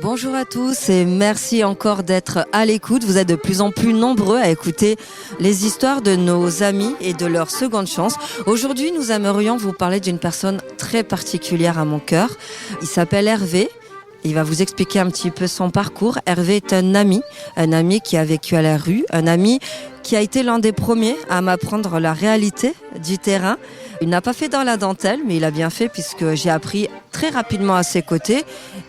Bonjour à tous et merci encore d'être à l'écoute. Vous êtes de plus en plus nombreux à écouter les histoires de nos amis et de leur seconde chance. Aujourd'hui, nous aimerions vous parler d'une personne très particulière à mon cœur. Il s'appelle Hervé. Il va vous expliquer un petit peu son parcours. Hervé est un ami qui a vécu à la rue, un ami qui a été l'un des premiers à m'apprendre la réalité du terrain. Il n'a pas fait dans la dentelle, mais il a bien fait puisque j'ai appris très rapidement à ses côtés.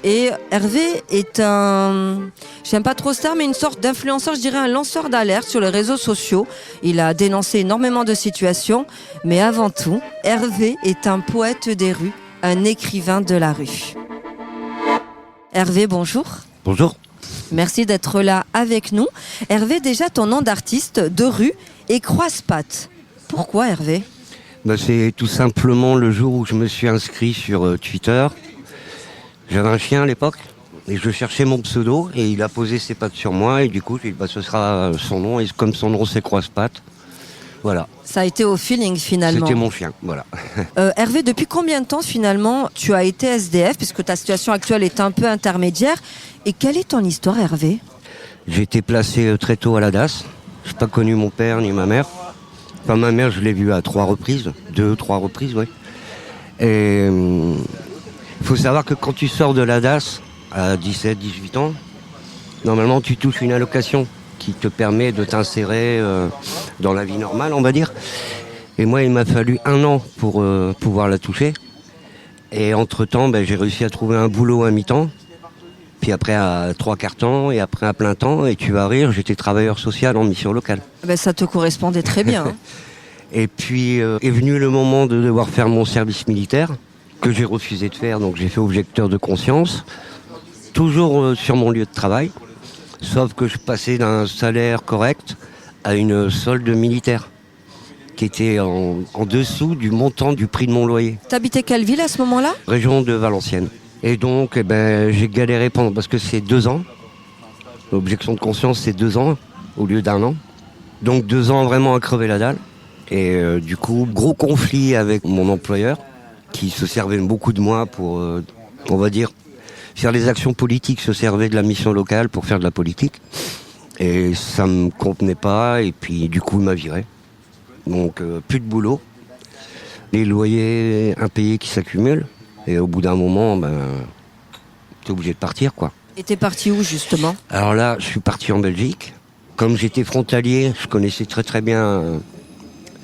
Et Hervé est j'aime pas trop ce terme, mais une sorte d'influenceur, je dirais un lanceur d'alerte sur les réseaux sociaux. Il a dénoncé énormément de situations, mais avant tout, Hervé est un poète des rues, un écrivain de la rue. Hervé, bonjour. Bonjour. Merci d'être là avec nous. Hervé, déjà ton nom d'artiste de rue est Croise-Pattes. Pourquoi Hervé ? C'est tout simplement le jour où je me suis inscrit sur Twitter. J'avais un chien à l'époque et je cherchais mon pseudo et il a posé ses pattes sur moi et du coup j'ai dit ce sera son nom et comme son nom c'est Croise-Pattes. Voilà. Ça a été au feeling finalement. C'était mon chien, voilà. Hervé, depuis combien de temps finalement tu as été SDF puisque ta situation actuelle est un peu intermédiaire et quelle est ton histoire Hervé ? J'ai été placé très tôt à la DAS. Je n'ai pas connu mon père ni ma mère. Enfin, ma mère, je l'ai vue à 3 reprises, 2-3 reprises, oui. Et il faut savoir que quand tu sors de la DAS à 17-18 ans, normalement tu touches une allocation qui te permet de t'insérer dans la vie normale, on va dire. Et moi, il m'a fallu 1 an pour pouvoir la toucher. Et entre-temps, j'ai réussi à trouver un boulot à mi-temps. Puis après à 3/4 temps et après à plein temps. Et tu vas rire, j'étais travailleur social en mission locale. Ça te correspondait très bien. Hein. Et puis est venu le moment de devoir faire mon service militaire, que j'ai refusé de faire, donc j'ai fait objecteur de conscience. Toujours sur mon lieu de travail, sauf que je passais d'un salaire correct à une solde militaire, qui était en dessous du montant du prix de mon loyer. T'habitais quelle ville à ce moment-là ? Région de Valenciennes. Et donc, j'ai galéré parce que c'est 2 ans. L'objection de conscience, c'est 2 ans au lieu d'1 an. Donc 2 ans vraiment à crever la dalle. Et du coup, gros conflit avec mon employeur, qui se servait beaucoup de moi pour, on va dire, faire les actions politiques, se servait de la mission locale pour faire de la politique. Et ça me convenait pas, et puis du coup, il m'a viré. Donc, plus de boulot. Les loyers impayés qui s'accumulent. Et au bout d'un moment, t'es obligé de partir, quoi. Et t'es parti où, justement ? Alors là, je suis parti en Belgique. Comme j'étais frontalier, je connaissais très très bien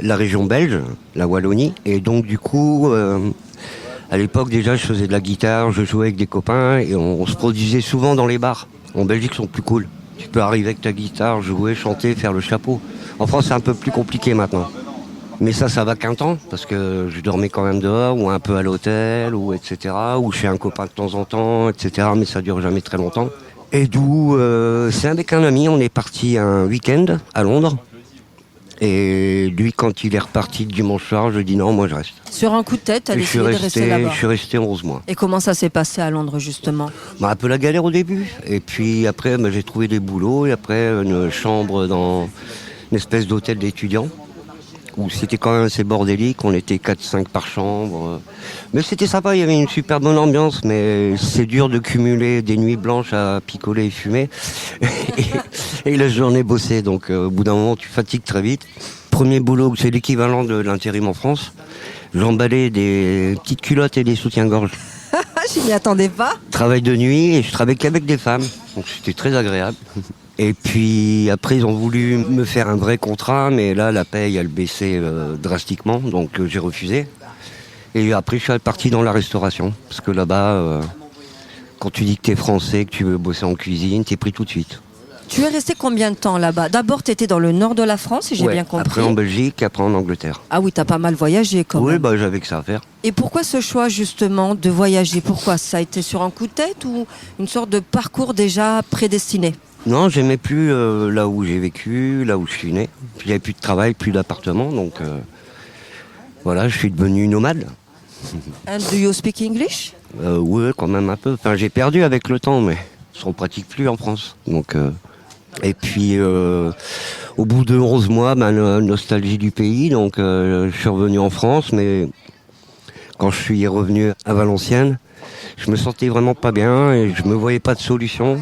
la région belge, la Wallonie. Et donc, du coup, à l'époque, déjà, je faisais de la guitare, je jouais avec des copains et on se produisait souvent dans les bars. En Belgique, ils sont plus cool. Tu peux arriver avec ta guitare, jouer, chanter, faire le chapeau. En France, c'est un peu plus compliqué maintenant. Mais ça va qu'un temps, parce que je dormais quand même dehors, ou un peu à l'hôtel, ou etc., ou chez un copain de temps en temps, etc., mais ça dure jamais très longtemps. Et d'où, c'est avec un ami, on est parti un week-end à Londres, et lui, quand il est reparti le dimanche soir, je dis non, moi je reste. Sur un coup de tête, t'as décidé de rester là-bas. Je suis resté 11 mois. Et comment ça s'est passé à Londres, justement ? Un peu la galère au début, et puis après, j'ai trouvé des boulots, et après une chambre dans une espèce d'hôtel d'étudiants, où c'était quand même assez bordélique, on était 4-5 par chambre. Mais c'était sympa, il y avait une super bonne ambiance, mais c'est dur de cumuler des nuits blanches à picoler et fumer, et la journée bosser, donc au bout d'un moment tu fatigues très vite. Premier boulot, c'est l'équivalent de l'intérim en France, j'emballais des petites culottes et des soutiens-gorge. Je m'y attendais pas. Travail de nuit, et je travaillais qu'avec des femmes, donc c'était très agréable. Et puis après ils ont voulu me faire un vrai contrat, mais là la paye elle baissait drastiquement, donc j'ai refusé. Et après je suis parti dans la restauration, parce que là-bas, quand tu dis que t'es français, que tu veux bosser en cuisine, t'es pris tout de suite. Tu es resté combien de temps là-bas ? D'abord t'étais dans le nord de la France, si j'ai bien compris. Après en Belgique, après en Angleterre. Ah oui, t'as pas mal voyagé quand même. Oui, j'avais que ça à faire. Et pourquoi ce choix justement de voyager ? Pourquoi ? Ça a été sur un coup de tête ou une sorte de parcours déjà prédestiné ? Non, j'aimais plus là où j'ai vécu, là où je suis né. Il n'y avait plus de travail, plus d'appartement, donc voilà, je suis devenu nomade. And do you speak English ? Oui, quand même un peu. Enfin, j'ai perdu avec le temps, mais on ne pratique plus en France. Donc, et puis, au bout de 11 mois, nostalgie du pays, donc je suis revenu en France, mais quand je suis revenu à Valenciennes, Je me sentais vraiment pas bien et je me voyais pas de solution.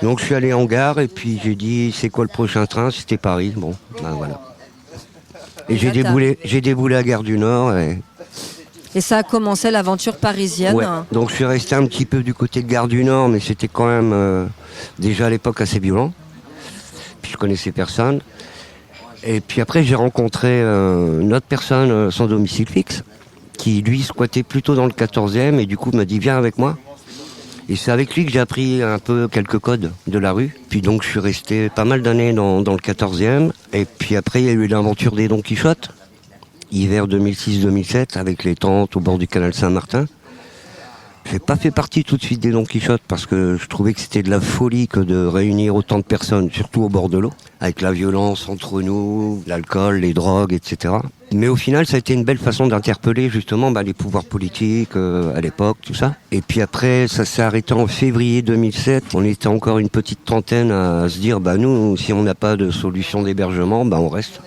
Donc je suis allé en gare et puis j'ai dit c'est quoi le prochain train? C'était Paris. Bon, ben voilà. Et j'ai déboulé à Gare du Nord. Et ça a commencé l'aventure parisienne. Ouais. Donc je suis resté un petit peu du côté de Gare du Nord, mais c'était quand même déjà à l'époque assez violent. Puis je connaissais personne. Et puis après j'ai rencontré une autre personne sans domicile fixe, qui lui squattait plutôt dans le 14e et du coup m'a dit viens avec moi. Et c'est avec lui que j'ai appris un peu quelques codes de la rue. Puis donc je suis resté pas mal d'années dans le 14e. Et puis après il y a eu l'aventure des Don Quichotte, hiver 2006-2007, avec les tentes au bord du canal Saint-Martin. J'ai pas fait partie tout de suite des Don Quichotte parce que je trouvais que c'était de la folie que de réunir autant de personnes, surtout au bord de l'eau, avec la violence entre nous, l'alcool, les drogues, etc. Mais au final, ça a été une belle façon d'interpeller justement les pouvoirs politiques à l'époque, tout ça. Et puis après, ça s'est arrêté en février 2007. On était encore une petite trentaine à se dire, nous, si on n'a pas de solution d'hébergement, on reste.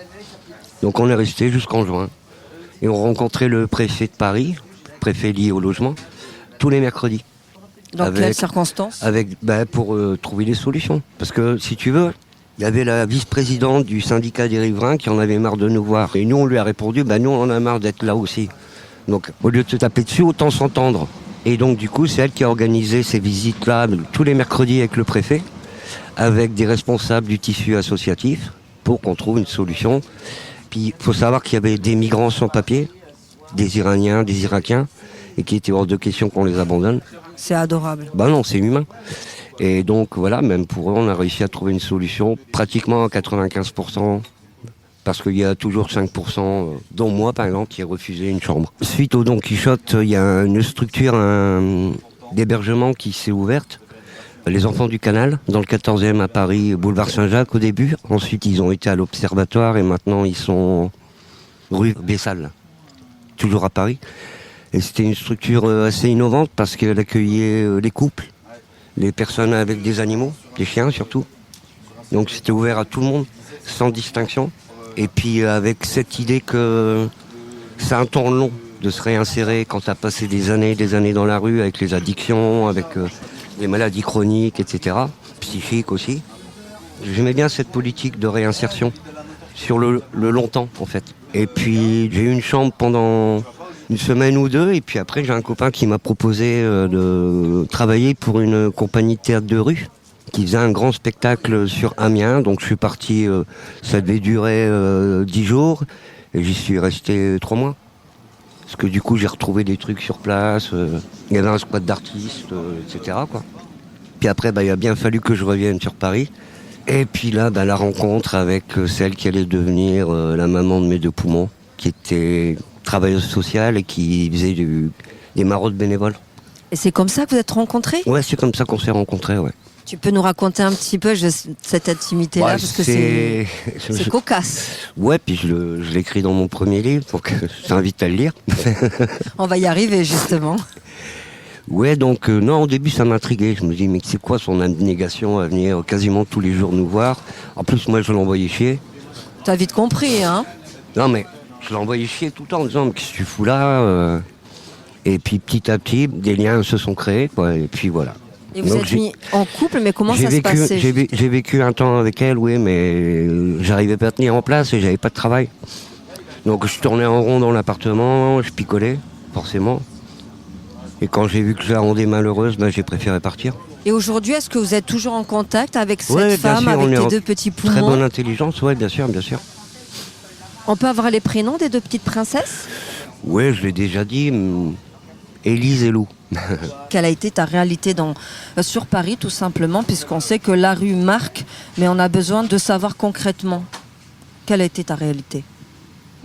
Donc on est resté jusqu'en juin. Et on rencontrait le préfet de Paris, préfet lié au logement, tous les mercredis. Dans quelles circonstances? Pour trouver des solutions. Parce que si tu veux, il y avait la vice-présidente du syndicat des riverains qui en avait marre de nous voir. Et nous, on lui a répondu, nous, on en a marre d'être là aussi. Donc, au lieu de te taper dessus, autant s'entendre. Et donc, du coup, c'est elle qui a organisé ces visites-là tous les mercredis avec le préfet, avec des responsables du tissu associatif, pour qu'on trouve une solution. Puis, il faut savoir qu'il y avait des migrants sans papier, des Iraniens, des Irakiens, et qu'il était hors de question qu'on les abandonne. C'est adorable. Non, c'est humain. Et donc voilà, même pour eux, on a réussi à trouver une solution pratiquement à 95%, parce qu'il y a toujours 5%, dont moi par exemple, qui ai refusé une chambre. Suite au Don Quichotte, il y a une structure d'hébergement qui s'est ouverte. Les Enfants du Canal, dans le 14e à Paris, boulevard Saint-Jacques au début. Ensuite, ils ont été à l'Observatoire et maintenant ils sont rue Bessal, toujours à Paris. Et c'était une structure assez innovante parce qu'elle accueillait les couples, les personnes avec des animaux, des chiens surtout. Donc c'était ouvert à tout le monde, sans distinction. Et puis avec cette idée que c'est un temps long de se réinsérer quand tu as passé des années dans la rue avec les addictions, avec les maladies chroniques, etc. Psychiques aussi. J'aimais bien cette politique de réinsertion sur le long temps en fait. Et puis j'ai eu une chambre pendant une semaine ou deux, et puis après j'ai un copain qui m'a proposé de travailler pour une compagnie de théâtre de rue qui faisait un grand spectacle sur Amiens. Donc je suis parti, ça devait durer 10 jours et j'y suis resté 3 mois. Parce que du coup j'ai retrouvé des trucs sur place, il y avait un squad d'artistes, etc. quoi. Puis après il a bien fallu que je revienne sur Paris. Et puis là la rencontre avec celle qui allait devenir la maman de mes 2 poumons, qui était travailleuse sociale et qui faisait des maraudes bénévoles. Et c'est comme ça que vous êtes rencontrés? Ouais, c'est comme ça qu'on s'est rencontrés, ouais. Tu peux nous raconter un petit peu cette intimité-là, parce que c'est cocasse. Ouais, puis je l'écris dans mon premier livre, donc je t'invite à le lire. On va y arriver, justement. Ouais, donc non, au début ça m'intriguait. Je me dis, mais c'est quoi son abnégation à venir quasiment tous les jours nous voir? En plus, moi, je l'envoyais chier. T'as vite compris, hein? Non, mais je l'envoyais chier tout le temps en disant, mais qu'est-ce que tu fous là Et puis petit à petit, des liens se sont créés, quoi, et puis voilà. Et vous êtes mis en couple, mais comment ça se passait? J'ai vécu un temps avec elle, oui, mais j'arrivais pas à tenir en place et j'avais pas de travail. Donc je tournais en rond dans l'appartement, je picolais, forcément. Et quand j'ai vu que je la rendais malheureuse, j'ai préféré partir. Et aujourd'hui, est-ce que vous êtes toujours en contact avec cette femme, sûr, avec tes 2 petits poumons? Très bonne intelligence, oui, bien sûr, bien sûr. On peut avoir les prénoms des 2 petites princesses? Oui, je l'ai déjà dit, Élise et Lou. Quelle a été ta réalité sur Paris, tout simplement, puisqu'on sait que la rue marque, mais on a besoin de savoir concrètement. Quelle a été ta réalité?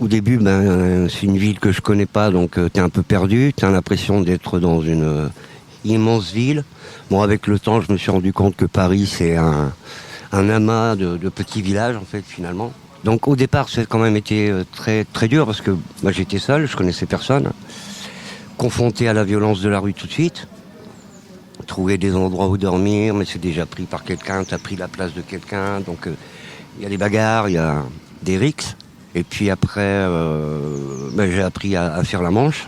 Au début, c'est une ville que je connais pas, donc t'es un peu perdu, t'as l'impression d'être dans une immense ville. Bon, avec le temps, je me suis rendu compte que Paris, c'est un amas de petits villages, en fait, finalement. Donc au départ, ça a quand même été très, très dur, parce que j'étais seul, je connaissais personne. Confronté à la violence de la rue tout de suite. Trouver des endroits où dormir, mais c'est déjà pris par quelqu'un, t'as pris la place de quelqu'un, donc il y a des bagarres, il y a des rixes. Et puis après, j'ai appris à faire la manche.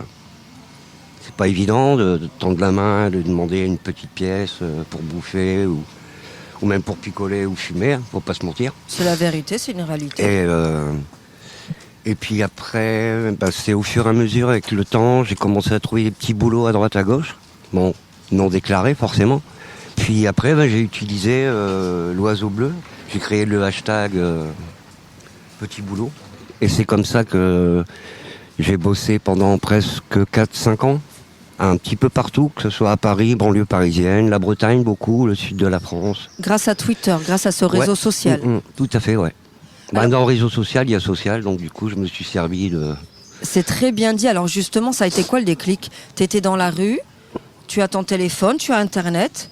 C'est pas évident de tendre la main, de demander une petite pièce pour bouffer ou même pour picoler ou fumer, hein, faut pas se mentir. C'est la vérité, c'est une réalité. Et puis après, c'est au fur et à mesure, avec le temps, j'ai commencé à trouver des petits boulots à droite à gauche. Bon, non déclarés forcément. Puis après, j'ai utilisé l'oiseau bleu. J'ai créé le hashtag petit boulot. Et c'est comme ça que j'ai bossé pendant presque 4-5 ans. Un petit peu partout, que ce soit à Paris, banlieue parisienne, la Bretagne beaucoup, le sud de la France. Grâce à Twitter, grâce à ce réseau social. Tout à fait, ouais. Alors, dans le réseau social, il y a social, donc du coup, je me suis servi de... C'est très bien dit. Alors justement, ça a été quoi le déclic? Tu étais dans la rue, tu as ton téléphone, tu as Internet,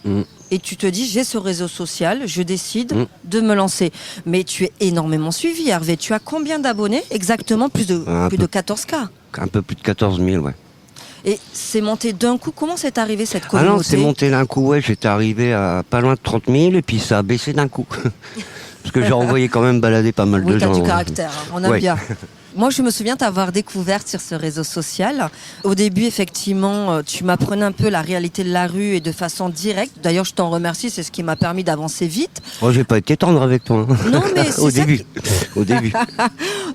et tu te dis, j'ai ce réseau social, je décide de me lancer. Mais tu es énormément suivi, Hervé. Tu as combien d'abonnés exactement? Plus de 14K. Un peu plus de 14 000, ouais. Et c'est monté d'un coup. Comment c'est arrivé cette communauté? Ah non, c'est monté d'un coup, ouais. J'étais arrivé à pas loin de 30 000 et puis ça a baissé d'un coup. Parce que j'ai envoyé quand même balader pas mal de gens. Oui, t'as du caractère, hein. On aime bien. Moi, je me souviens t'avoir découverte sur ce réseau social. Au début, effectivement, tu m'apprenais un peu la réalité de la rue et de façon directe. D'ailleurs, je t'en remercie, c'est ce qui m'a permis d'avancer vite. Oh, j'ai pas été tendre avec toi. Hein. Non, mais c'est au début. Au début.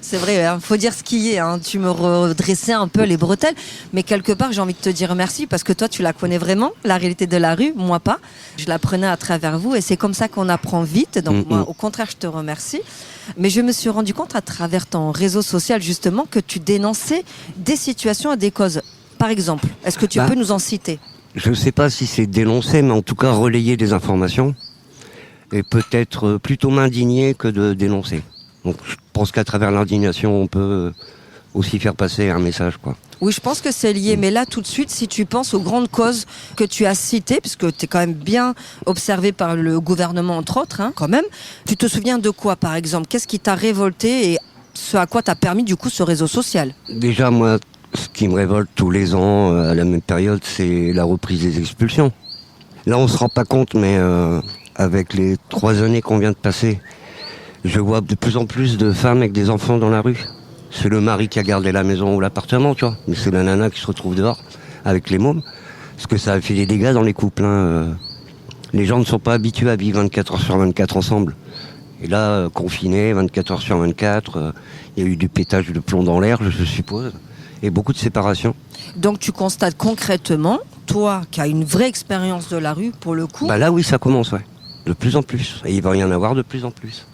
C'est vrai, hein, faut dire ce qui est. Hein. Tu me redressais un peu les bretelles. Mais quelque part, j'ai envie de te dire merci parce que toi, tu la connais vraiment, la réalité de la rue. Moi, pas. Je l'apprenais à travers vous et c'est comme ça qu'on apprend vite. Donc, moi, au contraire, je te remercie. Mais je me suis rendu compte à travers ton réseau social justement que tu dénonçais des situations et des causes. Par exemple, est-ce que tu peux nous en citer? Je ne sais pas si c'est dénoncer, mais en tout cas relayer des informations. Et peut-être plutôt m'indigner que de dénoncer. Donc je pense qu'à travers l'indignation, on peut aussi faire passer un message, quoi. Oui, je pense que c'est lié. Mais là, tout de suite, si tu penses aux grandes causes que tu as citées, puisque tu es quand même bien observé par le gouvernement, entre autres, hein, quand même, tu te souviens de quoi, par exemple? Qu'est-ce qui t'a révolté et ce à quoi t'a permis, du coup, ce réseau social? Déjà, moi, ce qui me révolte tous les ans, à la même période, c'est la reprise des expulsions. Là, on se rend pas compte, mais avec les 3 années qu'on vient de passer, je vois de plus en plus de femmes avec des enfants dans la rue. C'est le mari qui a gardé la maison ou l'appartement, tu vois. Mais c'est la nana qui se retrouve dehors avec les mômes. Parce que ça a fait des dégâts dans les couples. Hein. Les gens ne sont pas habitués à vivre 24 heures sur 24 ensemble. Et là, confinés, 24 heures sur 24, il y a eu du pétage de plomb dans l'air, je suppose. Et beaucoup de séparations. Donc tu constates concrètement, toi qui as une vraie expérience de la rue, pour le coup... Là, oui, ça commence, ouais. De plus en plus. Et il va y en avoir de plus en plus.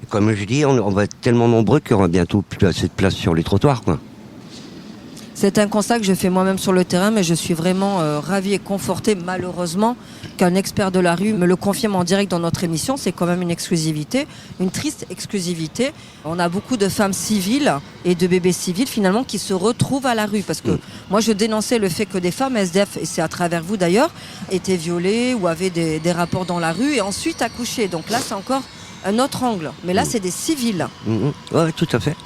Et comme je dis, on va être tellement nombreux qu'il y aura bientôt plus assez de place sur les trottoirs, quoi. C'est un constat que je fais moi-même sur le terrain, mais je suis vraiment ravie et confortée, malheureusement, qu'un expert de la rue me le confirme en direct dans notre émission. C'est quand même une exclusivité, une triste exclusivité. On a beaucoup de femmes civiles et de bébés civils, finalement, qui se retrouvent à la rue. Parce que moi, je dénonçais le fait que des femmes SDF, et c'est à travers vous d'ailleurs, étaient violées ou avaient des rapports dans la rue et ensuite accouchées. Donc là, c'est encore un autre angle. Mais là, c'est des civils. Oui, tout à fait.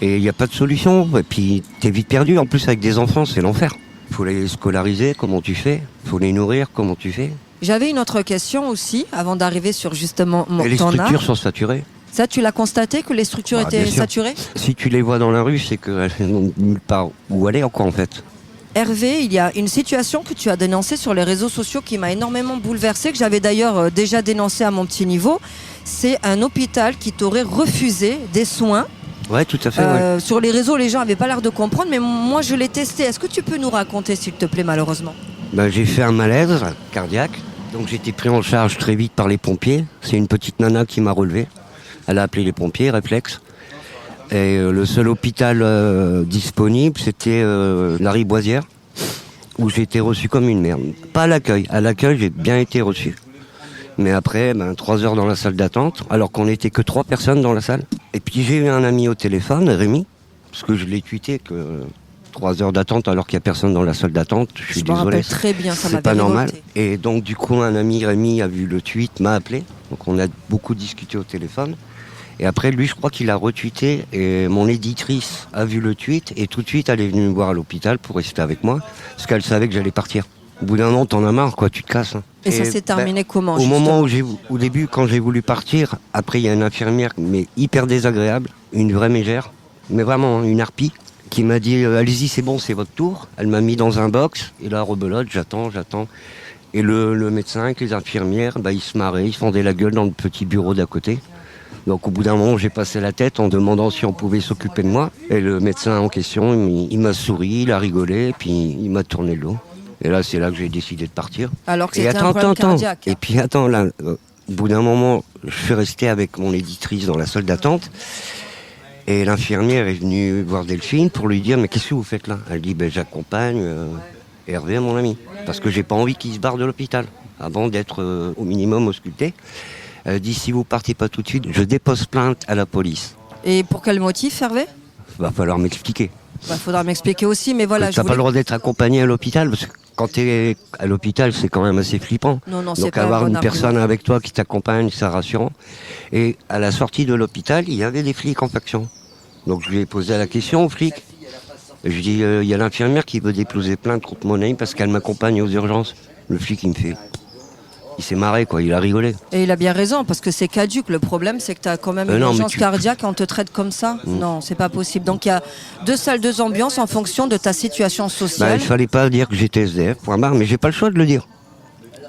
Et il n'y a pas de solution. Et puis, t'es vite perdu. En plus, avec des enfants, c'est l'enfer. Il faut les scolariser, comment tu fais? Il faut les nourrir, comment tu fais? J'avais une autre question aussi, avant d'arriver sur justement mon Et les structures sont saturées. Ça, tu l'as constaté, que les structures étaient saturées? Si tu les vois dans la rue, c'est qu'elles n'ont nulle part où aller encore, en fait. Hervé, il y a une situation que tu as dénoncée sur les réseaux sociaux qui m'a énormément bouleversée, que j'avais d'ailleurs déjà dénoncée à mon petit niveau. C'est un hôpital qui t'aurait refusé des soins. Ouais, tout à fait. Ouais. Sur les réseaux, les gens n'avaient pas l'air de comprendre, mais moi, je l'ai testé. Est-ce que tu peux nous raconter, s'il te plaît, malheureusement? J'ai fait un malaise cardiaque, donc j'ai été pris en charge très vite par les pompiers. C'est une petite nana qui m'a relevé. Elle a appelé les pompiers, réflexe. Et le seul hôpital disponible, c'était la Riboisière, où j'ai été reçu comme une merde. Pas à l'accueil. À l'accueil, j'ai bien été reçu. Mais après, 3 heures dans la salle d'attente, alors qu'on n'était que 3 personnes dans la salle. Et puis j'ai eu un ami au téléphone, Rémi, parce que je l'ai tweeté que 3 heures d'attente alors qu'il n'y a personne dans la salle d'attente, je suis désolé. Rappelle très bien, ça c'est pas normal. Et donc du coup, un ami Rémi a vu le tweet, m'a appelé. Donc on a beaucoup discuté au téléphone. Et après, lui, je crois qu'il a retweeté. Et mon éditrice a vu le tweet et tout de suite, elle est venue me voir à l'hôpital pour rester avec moi, parce qu'elle savait que j'allais partir. Au bout d'un an, t'en as marre, quoi, tu te casses. Hein. Et ça s'est terminé comment? Au moment où au début, quand j'ai voulu partir, après il y a une infirmière, mais hyper désagréable, une vraie mégère, mais vraiment une harpie, qui m'a dit allez-y, c'est bon, c'est votre tour. Elle m'a mis dans un box, et là, rebelote, j'attends. Et le médecin avec les infirmières, ils se marraient, ils se fendaient la gueule dans le petit bureau d'à côté. Donc au bout d'un moment, j'ai passé la tête en demandant si on pouvait s'occuper de moi. Et le médecin en question, il m'a souri, il a rigolé, puis il m'a tourné le dos. Et là, c'est là que j'ai décidé de partir. Alors que c'était un problème cardiaque. Et puis là, au bout d'un moment, je suis resté avec mon éditrice dans la salle d'attente. Et l'infirmière est venue voir Delphine pour lui dire « Mais qu'est-ce que vous faites là ?» Elle dit j'accompagne Hervé, mon ami, parce que j'ai pas envie qu'il se barre de l'hôpital avant d'être au minimum ausculté. Elle dit « Si vous partez pas tout de suite, je dépose plainte à la police. » Et pour quel motif, Hervé ? Va falloir m'expliquer. Faudra m'expliquer aussi, mais voilà. T'as pas le droit d'être accompagné à l'hôpital, parce que quand t'es à l'hôpital, c'est quand même assez flippant. Non, c'est donc pas avoir un bon une personne avec toi qui t'accompagne, c'est rassurant. Et à la sortie de l'hôpital, il y avait des flics en faction. Donc je lui ai posé la question aux flics. Je dis, il y a l'infirmière qui veut déposer plainte contre mon ami parce qu'elle m'accompagne aux urgences. Le flic, il me fait... Il s'est marré, quoi, il a rigolé. Et il a bien raison, parce que c'est caduque. Le problème, c'est que tu as quand même une urgence cardiaque et on te traite comme ça. Non, c'est pas possible. Donc il y a 2 salles, 2 ambiances en fonction de ta situation sociale. Il fallait pas dire que j'étais SDF, point barre, mais j'ai pas le choix de le dire.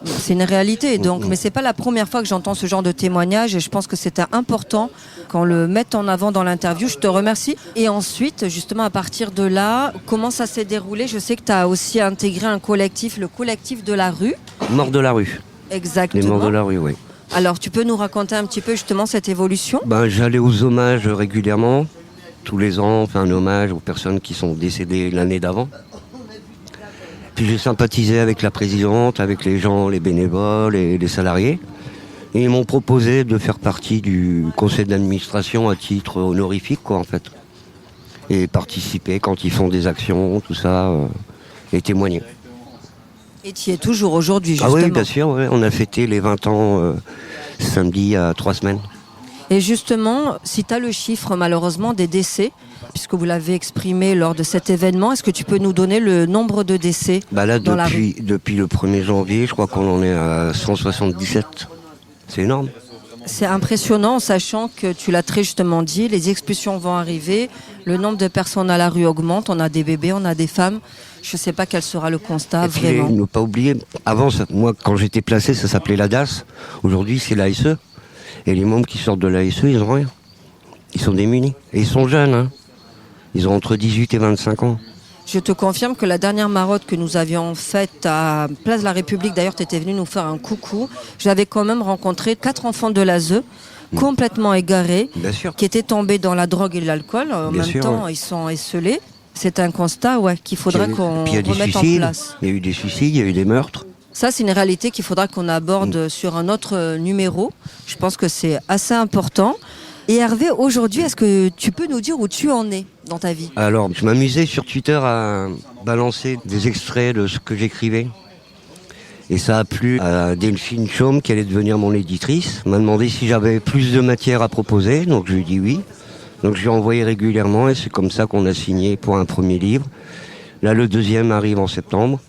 C'est une réalité, donc, mais c'est pas la première fois que j'entends ce genre de témoignage et je pense que c'était important qu'on le mette en avant dans l'interview. Je te remercie. Et ensuite, justement, à partir de là, comment ça s'est déroulé ? Je sais que tu as aussi intégré un collectif, le collectif de la rue. Mort de la rue. Exactement. Les morts de la rue, oui. Alors, tu peux nous raconter un petit peu justement cette évolution ? J'allais aux hommages régulièrement. Tous les ans, on fait un hommage aux personnes qui sont décédées l'année d'avant. Puis j'ai sympathisé avec la présidente, avec les gens, les bénévoles et les salariés. Et ils m'ont proposé de faire partie du conseil d'administration à titre honorifique, quoi, en fait. Et participer quand ils font des actions, tout ça, et témoigner. Et tu y es toujours aujourd'hui, justement. Ah oui, bien sûr, ouais. On a fêté les 20 ans samedi, il y a 3 semaines. Et justement, si tu as le chiffre, malheureusement, des décès, puisque vous l'avez exprimé lors de cet événement, est-ce que tu peux nous donner le nombre de décès dans la rue ? Depuis le 1er janvier, je crois qu'on en est à 177. C'est énorme. C'est impressionnant, en sachant que tu l'as très justement dit, les expulsions vont arriver, le nombre de personnes à la rue augmente, on a des bébés, on a des femmes. Je ne sais pas quel sera le constat, vraiment. Il ne faut pas oublier, avant, moi, quand j'étais placé, ça s'appelait la DAS. Aujourd'hui, c'est l'ASE. Et les membres qui sortent de l'ASE, ils n'ont rien. Ils sont démunis. Et ils sont jeunes, hein. Ils ont entre 18 et 25 ans. Je te confirme que la dernière marotte que nous avions faite à Place de la République, d'ailleurs tu étais venu nous faire un coucou, j'avais quand même rencontré 4 enfants de l'ASE, complètement égarés, qui étaient tombés dans la drogue et l'alcool. En même temps, ils sont esselés. C'est un constat qu'il faudrait qu'on remette en place. Il y a eu des suicides, il y a eu des meurtres. Ça, c'est une réalité qu'il faudra qu'on aborde sur un autre numéro. Je pense que c'est assez important. Et Hervé, aujourd'hui, est-ce que tu peux nous dire où tu en es dans ta vie ? Alors, je m'amusais sur Twitter à balancer des extraits de ce que j'écrivais. Et ça a plu à Delphine Chaume, qui allait devenir mon éditrice. Elle m'a demandé si j'avais plus de matière à proposer, donc je lui ai dit oui. Donc je lui ai envoyé régulièrement et c'est comme ça qu'on a signé pour un premier livre. Là, le deuxième arrive en septembre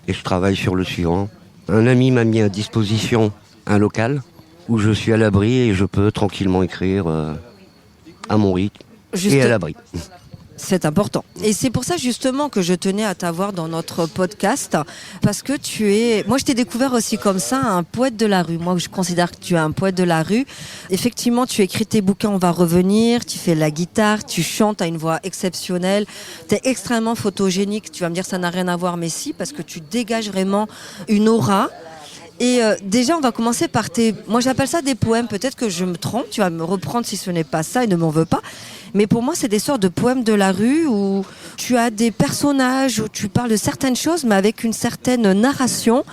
et je travaille sur le suivant. Un ami m'a mis à disposition un local où je suis à l'abri et je peux tranquillement écrire à mon rythme et à l'abri. C'est important. Et c'est pour ça justement que je tenais à t'avoir dans notre podcast, parce que moi je t'ai découvert aussi comme ça, un poète de la rue. Moi je considère que tu es un poète de la rue. Effectivement, tu écris tes bouquins, on va revenir, tu fais la guitare, tu chantes, tu as une voix exceptionnelle, tu es extrêmement photogénique. Tu vas me dire ça n'a rien à voir, mais si, parce que tu dégages vraiment une aura. Et déjà, on va commencer par moi j'appelle ça des poèmes, peut-être que je me trompe, tu vas me reprendre si ce n'est pas ça et ne m'en veux pas. Mais pour moi, c'est des sortes de poèmes de la rue où tu as des personnages, où tu parles de certaines choses, mais avec une certaine narration.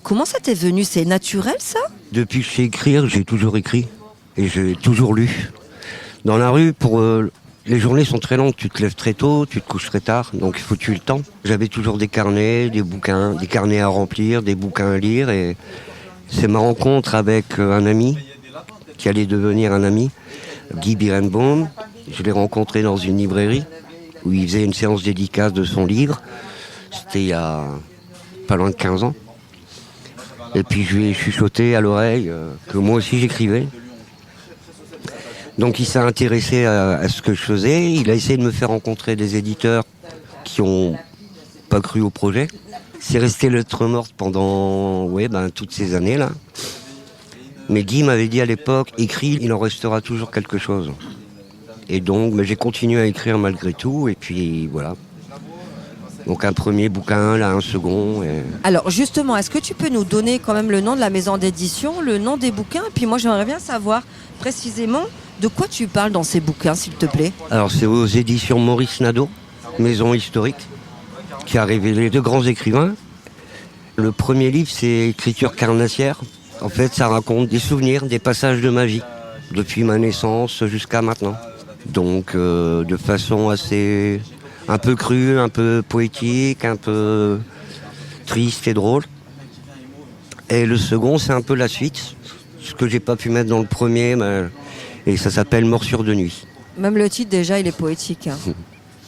Comment ça t'est venu ? C'est naturel, ça ? Depuis que je sais écrire, j'ai toujours écrit et j'ai toujours lu. Dans la rue, les journées sont très longues, tu te lèves très tôt, tu te couches très tard, donc il faut tuer le temps. J'avais toujours des carnets, des bouquins, des carnets à remplir, des bouquins à lire, et c'est ma rencontre avec un ami, qui allait devenir un ami, Guy Birenbaum. Je l'ai rencontré dans une librairie, où il faisait une séance dédicace de son livre. C'était il y a pas loin de 15 ans. Et puis je lui ai chuchoté à l'oreille que moi aussi j'écrivais. Donc il s'est intéressé à ce que je faisais. Il a essayé de me faire rencontrer des éditeurs qui ont pas cru au projet. C'est resté lettre morte pendant toutes ces années-là. Mais Guy m'avait dit à l'époque, écris, il en restera toujours quelque chose. Et donc j'ai continué à écrire malgré tout, et puis voilà. Donc un premier bouquin, là un second. Et... Alors justement, est-ce que tu peux nous donner quand même le nom de la maison d'édition, le nom des bouquins? Et puis moi j'aimerais bien savoir précisément de quoi tu parles dans ces bouquins, s'il te plaît. Alors c'est aux éditions Maurice Nadeau, maison historique, qui a révélé de grands écrivains. Le premier livre, c'est Écriture carnassière. En fait, ça raconte des souvenirs, des passages de ma vie, depuis ma naissance jusqu'à maintenant. Donc, de façon assez... un peu crue, un peu poétique, un peu triste et drôle. Et le second, c'est un peu la suite, ce que j'ai pas pu mettre dans le premier, et ça s'appelle Morsure de nuit. Même le titre, déjà, il est poétique.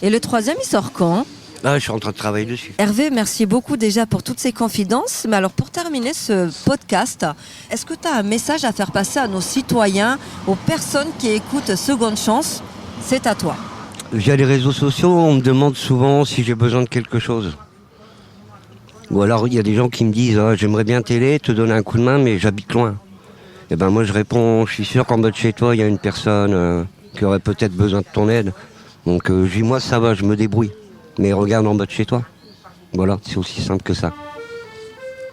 Et le troisième, il sort quand? Là, je suis en train de travailler dessus. Hervé, merci beaucoup déjà pour toutes ces confidences. Mais alors, pour terminer ce podcast, est-ce que tu as un message à faire passer à nos citoyens, aux personnes qui écoutent Seconde Chance? C'est à toi. Via les réseaux sociaux, on me demande souvent si j'ai besoin de quelque chose. Ou alors, il y a des gens qui me disent « J'aimerais bien t'aider, te donner un coup de main, mais j'habite loin. » Et ben moi, je réponds « Je suis sûr qu'en bas de chez toi, il y a une personne qui aurait peut-être besoin de ton aide. Donc, je dis « Moi, ça va, je me débrouille. Mais regarde en bas de chez toi. » Voilà, c'est aussi simple que ça.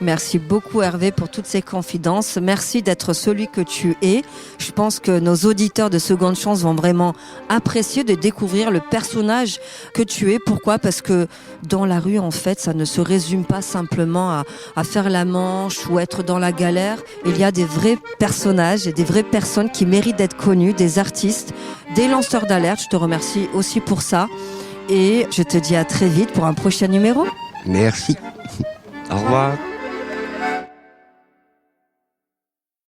Merci beaucoup Hervé pour toutes ces confidences. Merci d'être celui que tu es. Je pense que nos auditeurs de Seconde Chance vont vraiment apprécier de découvrir le personnage que tu es. Pourquoi? Parce que dans la rue, en fait, ça ne se résume pas simplement à faire la manche ou être dans la galère. Il y a des vrais personnages et des vraies personnes qui méritent d'être connues, des artistes, des lanceurs d'alerte. Je te remercie aussi pour ça. Et je te dis à très vite pour un prochain numéro. Merci. Au revoir.